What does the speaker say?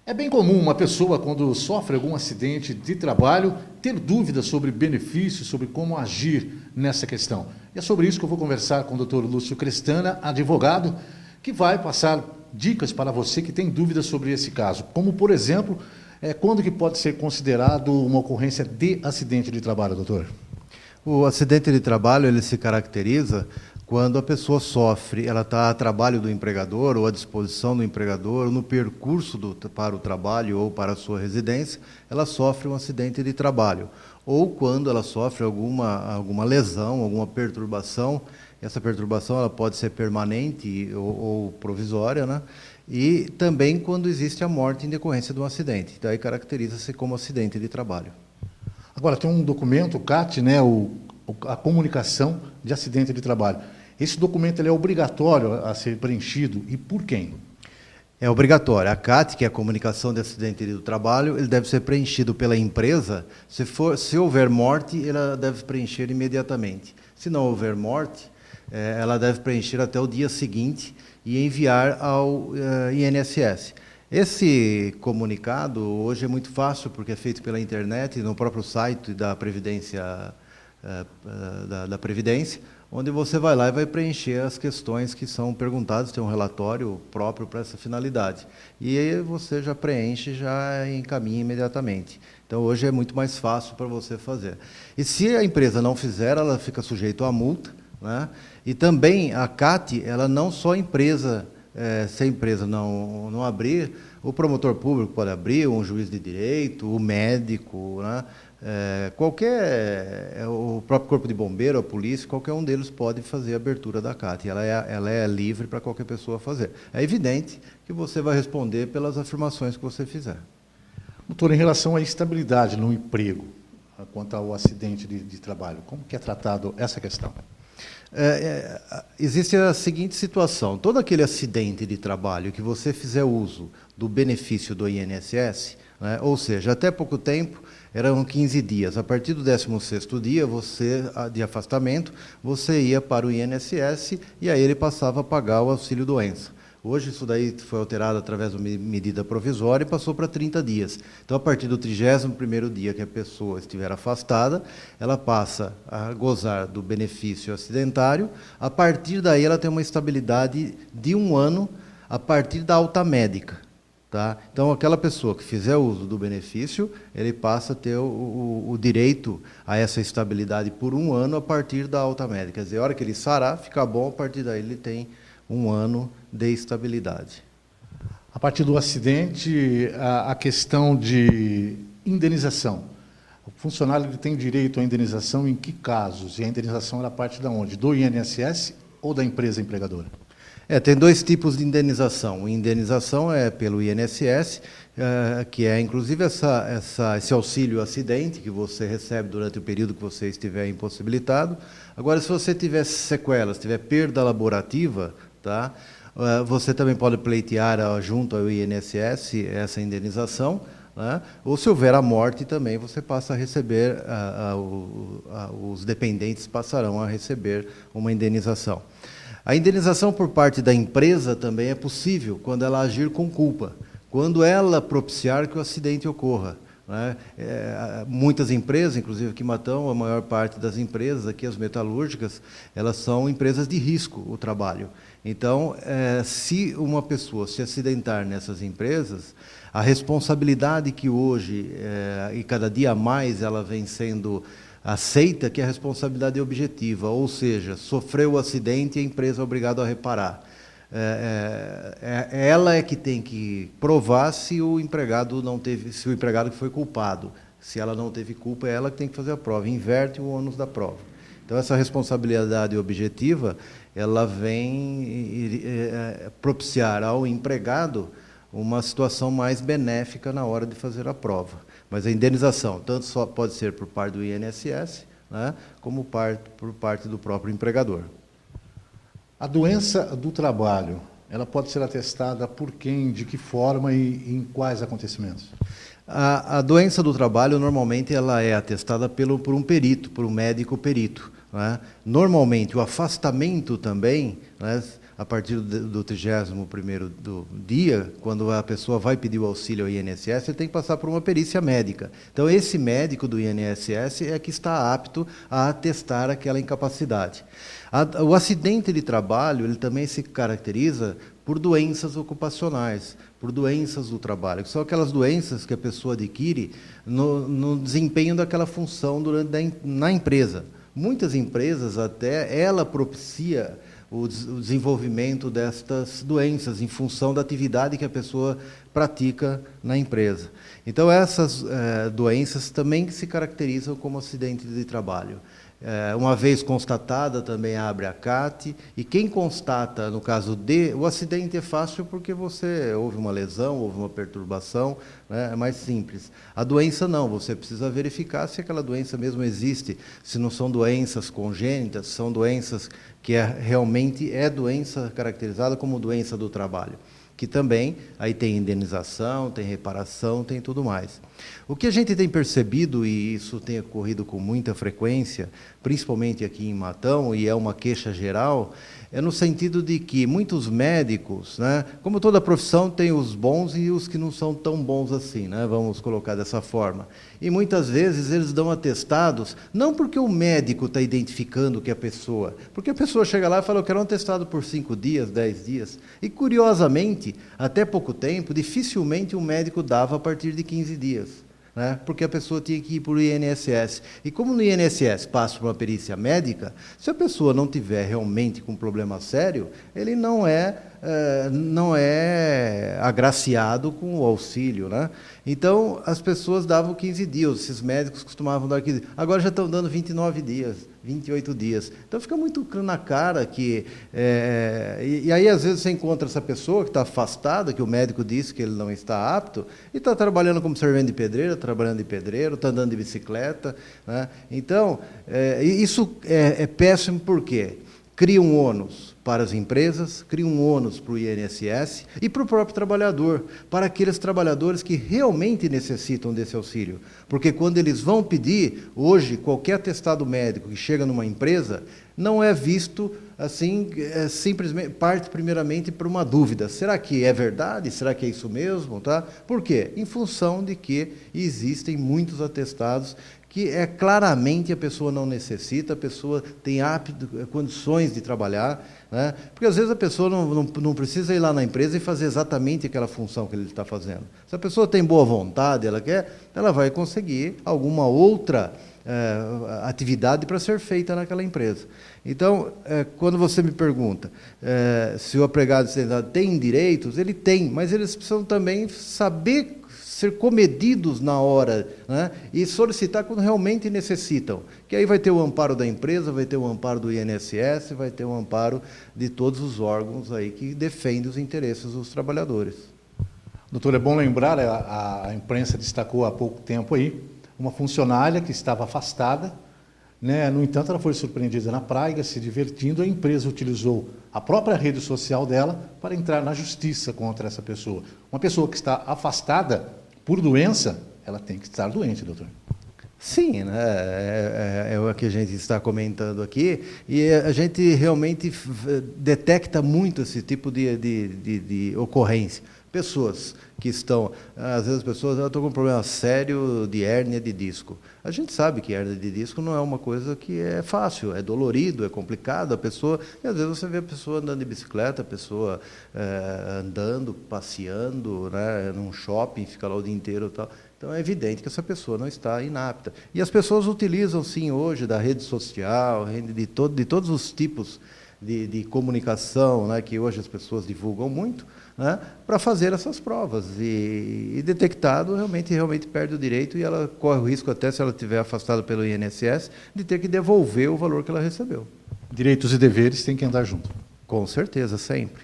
É bem comum uma pessoa, quando sofre algum acidente de trabalho, ter dúvidas sobre benefícios, sobre como agir nessa questão. E é sobre isso que eu vou conversar com o Dr. Lúcio Crestana, advogado, que vai passar dicas para você que tem dúvidas sobre esse caso. Como, por exemplo, quando que pode ser considerado uma ocorrência de acidente de trabalho, doutor? O acidente de trabalho ele se caracteriza quando a pessoa sofre, ela está a trabalho do empregador ou à disposição do empregador, ou no percurso para o trabalho ou para a sua residência, ela sofre um acidente de trabalho. Ou quando ela sofre alguma lesão, alguma perturbação, essa perturbação ela pode ser permanente ou provisória, né? E também quando existe a morte em decorrência de um acidente. Daí caracteriza-se como acidente de trabalho. Agora, tem um documento, o CAT, né, a comunicação de acidente de trabalho. Esse documento ele é obrigatório a ser preenchido e por quem? É obrigatório. A CAT, que é a comunicação de acidente do trabalho, ele deve ser preenchido pela empresa. Se houver morte, ela deve preencher imediatamente. Se não houver morte, ela deve preencher até o dia seguinte e enviar ao INSS. Esse comunicado hoje é muito fácil, porque é feito pela internet, no próprio site da Previdência, da Previdência, onde você vai lá e vai preencher as questões que são perguntadas, tem um relatório próprio para essa finalidade. E aí você já preenche, já encaminha imediatamente. Então, hoje é muito mais fácil para você fazer. E se a empresa não fizer, ela fica sujeita à multa, né? E também a CAT, ela não só se a empresa não abrir, o promotor público pode abrir, um juiz de direito, o médico, né? O próprio corpo de bombeiro, a polícia, qualquer um deles pode fazer a abertura da CAT. Ela é livre para qualquer pessoa fazer. É evidente que você vai responder pelas afirmações que você fizer. Doutor, em relação à estabilidade no emprego, quanto ao acidente de trabalho, como que é tratado essa questão? Existe a seguinte situação: todo aquele acidente de trabalho que você fizer uso do benefício do INSS, né, ou seja, até pouco tempo eram 15 dias, a partir do 16º dia de afastamento, você ia para o INSS e aí ele passava a pagar o auxílio-doença. Hoje isso daí foi alterado através de uma medida provisória e passou para 30 dias. Então, a partir do 31º dia que a pessoa estiver afastada, ela passa a gozar do benefício acidentário. A partir daí, ela tem uma estabilidade de 1 ano a partir da alta médica. Tá? Então, aquela pessoa que fizer uso do benefício, ele passa a ter o direito a essa estabilidade por 1 ano a partir da alta médica. Quer dizer, a hora que ele sarar, fica bom, a partir daí ele tem 1 ano de estabilidade. A partir do acidente, a questão de indenização. O funcionário ele tem direito à indenização em que casos? E a indenização ela parte de onde? Do INSS ou da empresa empregadora? Tem 2 tipos de indenização. A indenização é pelo INSS, que é inclusive esse auxílio acidente que você recebe durante o período que você estiver impossibilitado. Agora, se você tiver sequelas, tiver perda laborativa, tá? Você também pode pleitear junto ao INSS essa indenização, né? Ou se houver a morte também, você passa a receber, os dependentes passarão a receber uma indenização. A indenização por parte da empresa também é possível quando ela agir com culpa, quando ela propiciar que o acidente ocorra, né? Muitas empresas, inclusive aqui em Matão, a maior parte das empresas, aqui as metalúrgicas, elas são empresas de risco, o trabalho. Então, se uma pessoa se acidentar nessas empresas, a responsabilidade que hoje, e cada dia mais, ela vem sendo aceita, que a responsabilidade é objetiva, ou seja, sofreu o acidente e a empresa é obrigada a reparar. Ela é que tem que provar se o empregado que foi culpado. Se ela não teve culpa, é ela que tem que fazer a prova, inverte o ônus da prova. Então, essa responsabilidade objetiva, ela vem propiciar ao empregado uma situação mais benéfica na hora de fazer a prova. Mas a indenização, tanto só pode ser por parte do INSS, né, como por parte do próprio empregador. A doença do trabalho, ela pode ser atestada por quem, de que forma e em quais acontecimentos? A doença do trabalho, normalmente, ela é atestada por um perito, por um médico perito, né? Normalmente, o afastamento também, né, a partir do 31º do dia, quando a pessoa vai pedir o auxílio ao INSS, ele tem que passar por uma perícia médica. Então, esse médico do INSS é que está apto a atestar aquela incapacidade. O acidente de trabalho, ele também se caracteriza por doenças ocupacionais, por doenças do trabalho, que são aquelas doenças que a pessoa adquire no desempenho daquela função na empresa. Muitas empresas até, ela propicia o desenvolvimento destas doenças em função da atividade que a pessoa pratica na empresa. Então, essas doenças também se caracterizam como acidente de trabalho. Uma vez constatada, também abre a CAT, e quem constata, no caso o acidente é fácil porque houve uma lesão, houve uma perturbação, né, é mais simples. A doença não, você precisa verificar se aquela doença mesmo existe, se não são doenças congênitas, são doenças que realmente é doença caracterizada como doença do trabalho, que também aí tem indenização, tem reparação, tem tudo mais. O que a gente tem percebido, e isso tem ocorrido com muita frequência, principalmente aqui em Matão, e é uma queixa geral, é no sentido de que muitos médicos, né, como toda profissão, tem os bons e os que não são tão bons assim, né, vamos colocar dessa forma. E muitas vezes eles dão atestados, não porque o médico está identificando que é a pessoa, porque a pessoa chega lá e fala, eu quero um atestado por 5 dias, 10 dias. E, curiosamente, até pouco tempo, dificilmente um médico dava a partir de 15 dias. Né? Porque a pessoa tinha que ir para o INSS. E como no INSS passa por uma perícia médica, se a pessoa não tiver realmente com um problema sério, ele não é agraciado com o auxílio. Né? Então, as pessoas davam 15 dias, esses médicos costumavam dar 15 dias. Agora já estão dando 29 dias, 28 dias. Então, fica muito na cara que... E aí, às vezes, você encontra essa pessoa que está afastada, que o médico disse que ele não está apto, e está trabalhando como servente de pedreiro, trabalhando de pedreiro, está andando de bicicleta. Né? Então, isso é péssimo por quê? Cria um ônus para as empresas, cria um ônus para o INSS e para o próprio trabalhador, para aqueles trabalhadores que realmente necessitam desse auxílio. Porque quando eles vão pedir, hoje, qualquer atestado médico que chega numa empresa, não é visto assim, simplesmente, parte primeiramente por uma dúvida. Será que é verdade? Será que é isso mesmo? Tá? Por quê? Em função de que existem muitos atestados que claramente a pessoa não necessita, a pessoa tem condições de trabalhar, né? Porque às vezes a pessoa não precisa ir lá na empresa e fazer exatamente aquela função que ele está fazendo. Se a pessoa tem boa vontade, ela vai conseguir alguma outra atividade para ser feita naquela empresa. Então, quando você me pergunta se o empregado tem direitos, ele tem, mas eles precisam também saber ser comedidos na hora, né? E solicitar quando realmente necessitam. Que aí vai ter o amparo da empresa, vai ter o amparo do INSS, vai ter o amparo de todos os órgãos aí que defendem os interesses dos trabalhadores. Doutor, é bom lembrar, a imprensa destacou há pouco tempo aí, uma funcionária que estava afastada, né? No entanto, ela foi surpreendida na praia, se divertindo, a empresa utilizou a própria rede social dela para entrar na justiça contra essa pessoa. Uma pessoa que está afastada por doença, ela tem que estar doente, doutor. Sim, né? É o que a gente está comentando aqui, e a gente realmente detecta muito esse tipo de ocorrência. Pessoas que estão, às vezes as pessoas, eu estou com um problema sério de hérnia de disco. A gente sabe que hérnia de disco não é uma coisa que é fácil, é dolorido, é complicado, a pessoa, e às vezes você vê a pessoa andando de bicicleta, a pessoa andando, passeando, né, num shopping, fica lá o dia inteiro e tal. Então, é evidente que essa pessoa não está inapta. E as pessoas utilizam, sim, hoje, da rede social, de todos os tipos de comunicação, né, que hoje as pessoas divulgam muito, né, para fazer essas provas. E detectado, realmente perde o direito, e ela corre o risco, até se ela estiver afastada pelo INSS, de ter que devolver o valor que ela recebeu. Direitos e deveres têm que andar junto. Com certeza, sempre.